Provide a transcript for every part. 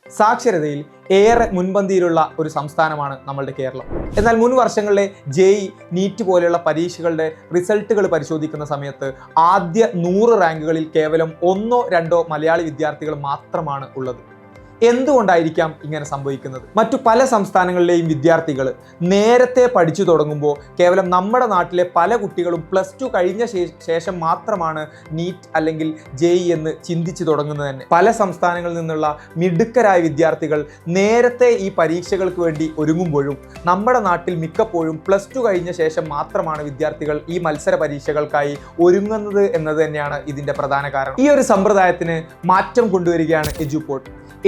സാക്ഷരതയിൽ ഏറെ മുൻപന്തിയിലുള്ള ഒരു സംസ്ഥാനമാണ് നമ്മളുടെ കേരളം. എന്നാൽ മുൻ വർഷങ്ങളിലെ ജെഇ, നീറ്റ് പോലെയുള്ള പരീക്ഷകളുടെ റിസൾട്ടുകൾ പരിശോധിക്കുന്ന സമയത്ത് ആദ്യ 100 റാങ്കുകളിൽ കേവലം 1 or 2 മലയാളി വിദ്യാർത്ഥികൾ മാത്രമാണ് ഉള്ളത്. എന്തുകൊണ്ടായിരിക്കാം ഇങ്ങനെ സംഭവിക്കുന്നത്? മറ്റു പല സംസ്ഥാനങ്ങളിലെയും വിദ്യാർത്ഥികൾ നേരത്തെ പഠിച്ചു തുടങ്ങുമ്പോൾ കേവലം നമ്മുടെ നാട്ടിലെ പല കുട്ടികളും +2 കഴിഞ്ഞ ശേഷം മാത്രമാണ് നീറ്റ് അല്ലെങ്കിൽ ജെഇ എന്ന് ചിന്തിച്ചു തുടങ്ങുന്നത് തന്നെ. പല സംസ്ഥാനങ്ങളിൽ നിന്നുള്ള മിടുക്കരായ വിദ്യാർത്ഥികൾ നേരത്തെ ഈ പരീക്ഷകൾക്ക് വേണ്ടി ഒരുങ്ങുമ്പോഴും നമ്മുടെ നാട്ടിൽ മിക്കപ്പോഴും +2 കഴിഞ്ഞ ശേഷം മാത്രമാണ് വിദ്യാർത്ഥികൾ ഈ മത്സര പരീക്ഷകൾക്കായി ഒരുങ്ങുന്നത് എന്നത് തന്നെയാണ് ഇതിൻ്റെ പ്രധാന കാരണം. ഈ ഒരു സമ്പ്രദായത്തിന് മാറ്റം കൊണ്ടുവരികയാണ്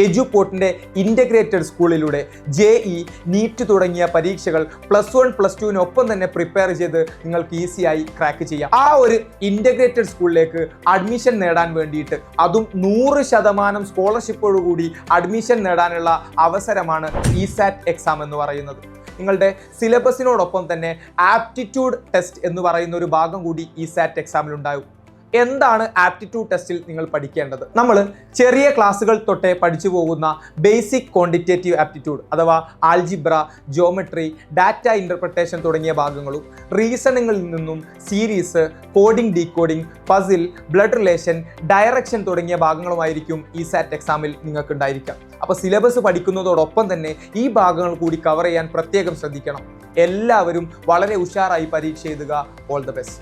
എജുപോർട്ടിൻ്റെ ഇൻ്റഗ്രേറ്റഡ് സ്കൂളിലൂടെ ജെഇ, നീറ്റ് തുടങ്ങിയ പരീക്ഷകൾ +1, +2 തന്നെ പ്രിപ്പയർ ചെയ്ത് നിങ്ങൾക്ക് ഈസിയായി ക്രാക്ക് ചെയ്യാം. ആ ഒരു ഇൻ്റഗ്രേറ്റഡ് സ്കൂളിലേക്ക് അഡ്മിഷൻ നേടാൻ വേണ്ടിയിട്ട്, അതും 100% സ്കോളർഷിപ്പോടുകൂടി അഡ്മിഷൻ നേടാനുള്ള അവസരമാണ് ഇസാറ്റ് എക്സാം എന്ന് പറയുന്നത്. നിങ്ങളുടെ സിലബസിനോടൊപ്പം തന്നെ ആപ്റ്റിറ്റ്യൂഡ് ടെസ്റ്റ് എന്ന് പറയുന്ന ഒരു ഭാഗം കൂടി ഇസാറ്റ് എക്സാമിൽ ഉണ്ടാകും. എന്താണ് ആപ്റ്റിറ്റ്യൂഡ് ടെസ്റ്റിൽ നിങ്ങൾ പഠിക്കേണ്ടത്? നമ്മൾ ചെറിയ ക്ലാസ്സുകൾ തൊട്ടേ പഠിച്ചു പോകുന്ന ബേസിക് ക്വാണ്ടിറ്റേറ്റീവ് ആപ്റ്റിറ്റ്യൂഡ് അഥവാ ആൽജിബ്ര, ജോമെട്രി, ഡാറ്റ ഇൻ്റർപ്രിട്ടേഷൻ തുടങ്ങിയ ഭാഗങ്ങളും റീസണിങ്ങിൽ നിന്നും series, coding, decoding, puzzle, blood relation, direction തുടങ്ങിയ ഭാഗങ്ങളുമായിരിക്കും ഇസാറ്റ് എക്സാമിൽ നിങ്ങൾക്ക് ഉണ്ടായിരിക്കാം. അപ്പോൾ സിലബസ് പഠിക്കുന്നതോടൊപ്പം തന്നെ ഈ ഭാഗങ്ങൾ കൂടി കവർ ചെയ്യാൻ പ്രത്യേകം ശ്രദ്ധിക്കണം. എല്ലാവരും വളരെ ഉഷാറായി പരീക്ഷ എഴുതുക. All the best.